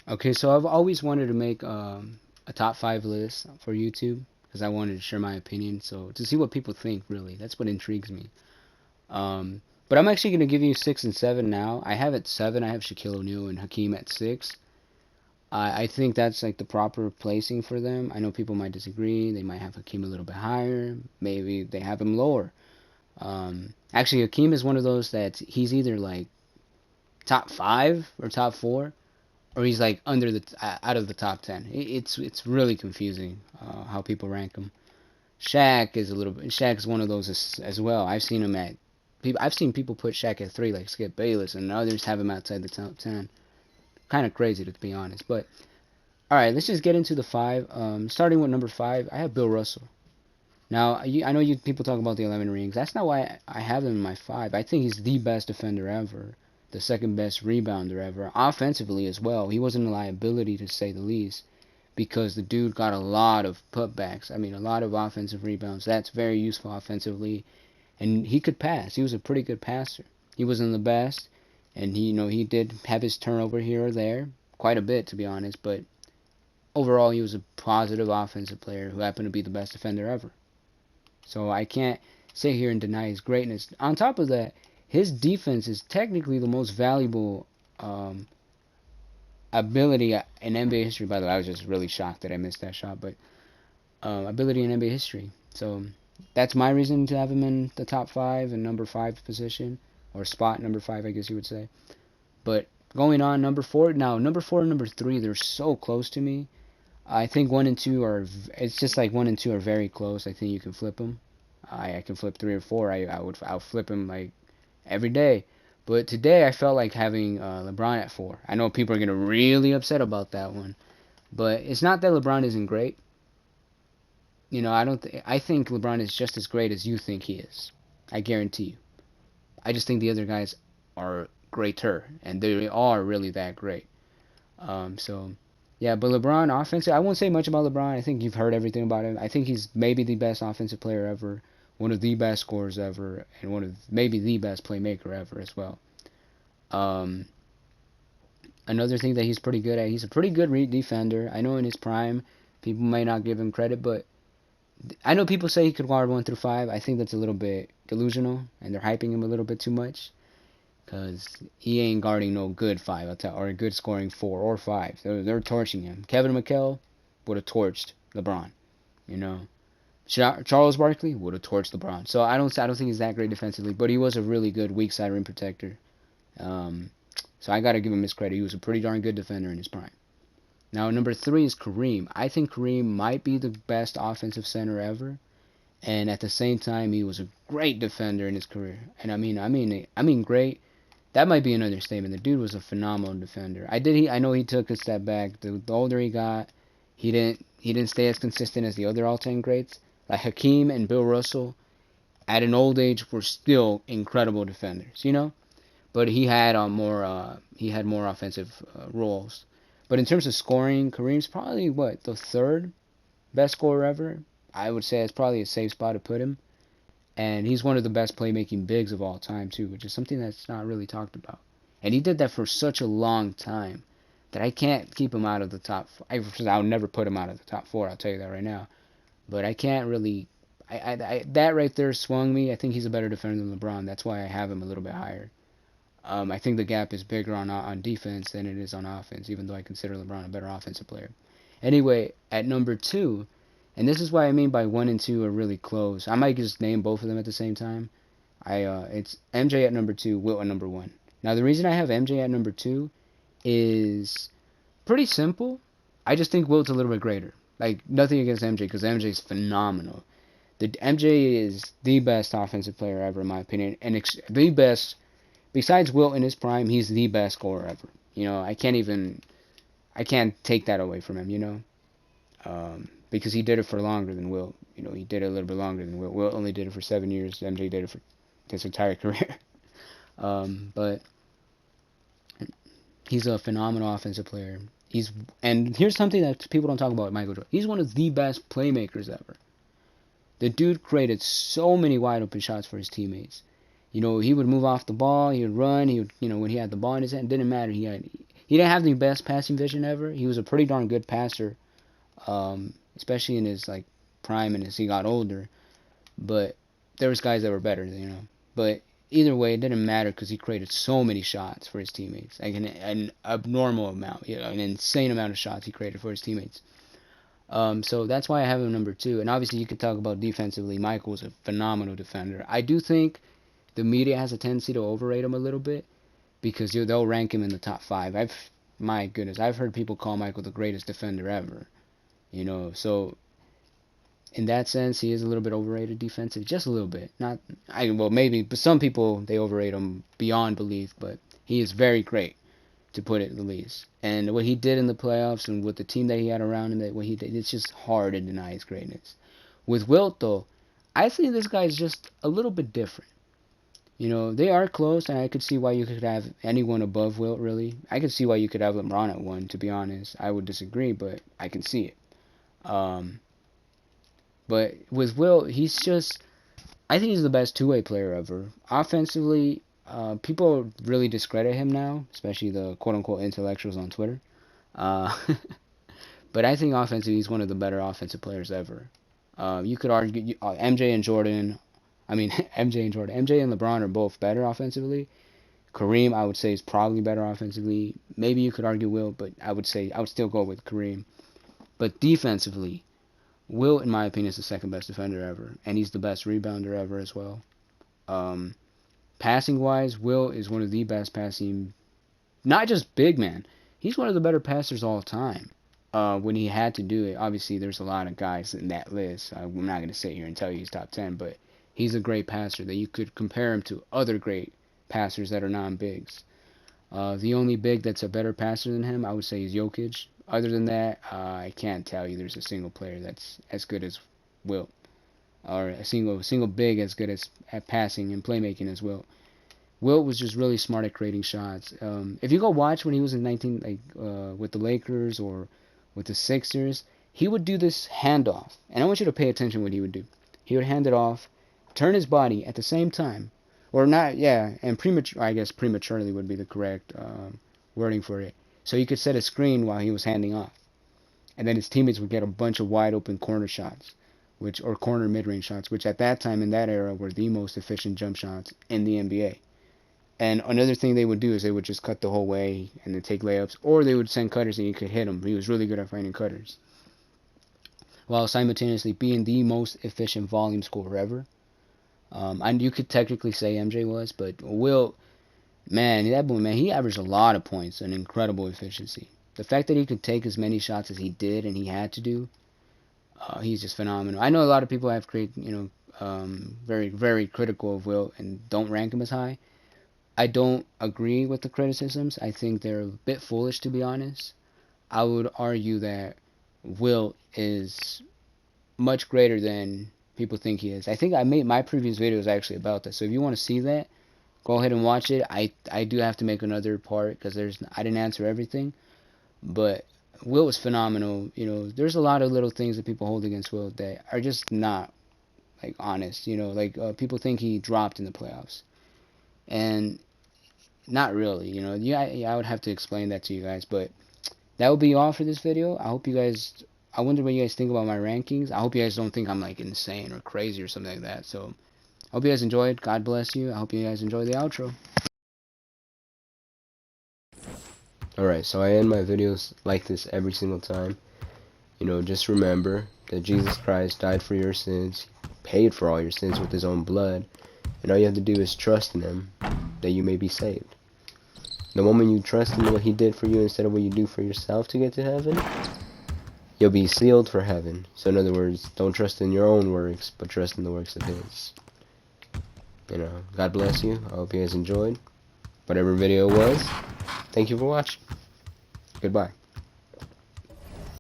Okay, so I've always wanted to make a top five list for YouTube because I wanted to share my opinion. So to see what people think, really, that's what intrigues me. Um, but I'm actually gonna give you six and seven now. I have at seven. I have Shaquille O'Neal and Hakeem at six. I think that's like the proper placing for them. I know people might disagree. They might have Hakeem a little bit higher. Maybe they have him lower. Actually, Hakeem is one of those that he's either like top five or top four, or he's like under the out of the top 10. It's really confusing how people rank him. Shaq is a little bit. Shaq's one of those as well. I've seen him at people. I've seen people put Shaq at three, like Skip Bayless, and others have him outside the top 10. Kind of crazy to be honest. But all right, let's just get into the five. Starting with number five, I have Bill Russell. Now I know you people talk about the 11 rings. That's not why I have him in my five. I think he's the best defender ever, the second best rebounder ever, offensively as well. He wasn't a liability to say the least because the dude got a lot of putbacks. I mean, a lot of offensive rebounds. That's very useful offensively, and he could pass. He was a pretty good passer. He wasn't the best, and he did have his turnover here or there, quite a bit to be honest. But overall, he was a positive offensive player who happened to be the best defender ever. So I can't sit here and deny his greatness. On top of that, his defense is technically the most valuable ability in NBA history. By the way, I was just really shocked that I missed that shot, but ability in NBA history. So that's my reason to have him in the top five and number five position, or spot number five, I guess you would say. But going on number four now, number four and number three, they're so close to me. I think one and two are. It's just like one and two are very close. I think you can flip them. I can flip three or four. I'll flip them like every day. But today I felt like having LeBron at four. I know people are gonna really upset about that one, but it's not that LeBron isn't great. I don't. I think LeBron is just as great as you think he is. I guarantee you. I just think the other guys are greater, and they are really that great. So yeah, but LeBron offensive, I won't say much about LeBron. I think you've heard everything about him. I think he's maybe the best offensive player ever, one of the best scorers ever, and one of maybe the best playmaker ever as well. Um, Another thing that he's pretty good at, he's a pretty good defender. I know in his prime, people may not give him credit, but I know people say he could guard one through five. I think that's a little bit delusional, and they're hyping him a little bit too much. Because he ain't guarding no good five, or a good scoring four or five. They're torching him. Kevin McHale would have torched LeBron. You know, Charles Barkley would have torched LeBron. So I don't think he's that great defensively, but he was a really good weak side rim protector. Um, so I gotta give him his credit. He was a pretty darn good defender in his prime. Now number three is Kareem. I think Kareem might be the best offensive center ever, and at the same time he was a great defender in his career. And I mean great. That might be another statement. The dude was a phenomenal defender. I know he took a step back. The older he got, he didn't stay as consistent as the other all-time greats. Like Hakeem and Bill Russell, at an old age, were still incredible defenders. But he had more offensive roles. But in terms of scoring, Kareem's probably what the third best scorer ever. I would say it's probably a safe spot to put him. And he's one of the best playmaking bigs of all time too, which is something that's not really talked about. And he did that for such a long time that I can't keep him out of the top. I'll never put him out of the top four. I'll tell you that right now. But I can't really. That right there swung me. I think he's a better defender than LeBron. That's why I have him a little bit higher. I think the gap is bigger on defense than it is on offense, even though I consider LeBron a better offensive player. Anyway, at number two, and this is what I mean by one and two are really close. I might just name both of them at the same time. It's MJ at number two, Wilt at number one. Now the reason I have MJ at number two is pretty simple. I just think Wilt's a little bit greater. Like nothing against MJ because MJ is phenomenal. The MJ is the best offensive player ever in my opinion, and the best besides Wilt in his prime. He's the best scorer ever. I can't take that away from him. Because he did it for longer than Wilt. He did it a little bit longer than Wilt. Wilt only did it for 7 years. MJ did it for his entire career. But he's a phenomenal offensive player. And here's something that people don't talk about with Michael Jordan. He's one of the best playmakers ever. The dude created so many wide open shots for his teammates. He would move off the ball. He would run. He would, when he had the ball in his hand, it didn't matter. he didn't have the best passing vision ever. He was a pretty darn good passer, especially in his like prime and as he got older. But there was guys that were better, you know. But either way, it didn't matter because he created so many shots for his teammates, like an abnormal amount, you know, an insane amount of shots he created for his teammates. So that's why I have him number 2. And obviously, you could talk about defensively. Michael was a phenomenal defender. I do think the media has a tendency to overrate him a little bit because they'll rank him in the top 5. My goodness, I've heard people call Michael the greatest defender ever. You know, so in that sense, he is a little bit overrated defensively, just a little bit. Well, maybe, but some people they overrate him beyond belief. But he is very great, to put it the least. And what he did in the playoffs and with the team that he had around him, that what he did, it's just hard to deny his greatness. With Wilt, though, I think this guy is just a little bit different. You know, they are close, and I could see why you could have anyone above Wilt, really. I could see why you could have LeBron at 1, to be honest. I would disagree, but I can see it. But with Wilt, he's just, I think he's the best two-way player ever. Offensively, people really discredit him now, especially the quote-unquote intellectuals on Twitter. But I think offensively, he's one of the better offensive players ever. You could argue MJ and Jordan. I mean, MJ and LeBron are both better offensively. Kareem, I would say, is probably better offensively. Maybe you could argue Wilt, but I would still go with Kareem. But defensively, Wilt, in my opinion, is the second best defender ever, and he's the best rebounder ever as well. Passing wise, Wilt is one of the best passing, not just big man. He's one of the better passers all time. When he had to do it, obviously there's a lot of guys in that list. I'm not going to sit here and tell you he's top 10, but he's a great passer that you could compare him to other great passers that are non-bigs. The only big that's a better passer than him, I would say, is Jokic. Other than that, I can't tell you there's a single player that's as good as Wilt, or a single big as good at passing and playmaking as Wilt. Wilt was just really smart at creating shots. If you go watch when he was in with the Lakers or with the Sixers, he would do this handoff, and I want you to pay attention what he would do. He would hand it off, turn his body at the same time, or not, yeah, and prematurely would be the correct wording for it. So he could set a screen while he was handing off, and then his teammates would get a bunch of wide open corner shots, or corner mid-range shots, which at that time in that era were the most efficient jump shots in the NBA. And another thing they would do is they would just cut the whole way and then take layups, or they would send cutters and you could hit him. He was really good at finding cutters, while simultaneously being the most efficient volume scorer ever. And you could technically say MJ was, but Wilt, man, that boy, man, he averaged a lot of points and incredible efficiency. The fact that he could take as many shots as he did and he had to do, he's just phenomenal. I know a lot of people have very, very critical of Wilt and don't rank him as high. I don't agree with the criticisms. I think they're a bit foolish, to be honest. I would argue that Wilt is much greater than people think he is. I think I made my previous videos actually about that. So if you want to see that, go ahead and watch it. I do have to make another part because I didn't answer everything. But Wilt was phenomenal. You know, there's a lot of little things that people hold against Wilt that are just not like honest. You know, people think he dropped in the playoffs. And not really, you know. Yeah, I would have to explain that to you guys, but that would be all for this video. I wonder what you guys think about my rankings. I hope you guys don't think I'm like insane or crazy or something like that. So, I hope you guys enjoyed. God bless you. I hope you guys enjoy the outro. Alright, so I end my videos like this every single time. You know, just remember that Jesus Christ died for your sins, paid for all your sins with his own blood, and all you have to do is trust in him, that you may be saved. The moment you trust in what he did for you instead of what you do for yourself to get to heaven, you'll be sealed for heaven. So in other words, don't trust in your own works, but trust in the works of his. You know, God bless you. I hope you guys enjoyed whatever video it was. Thank you for watching. Goodbye.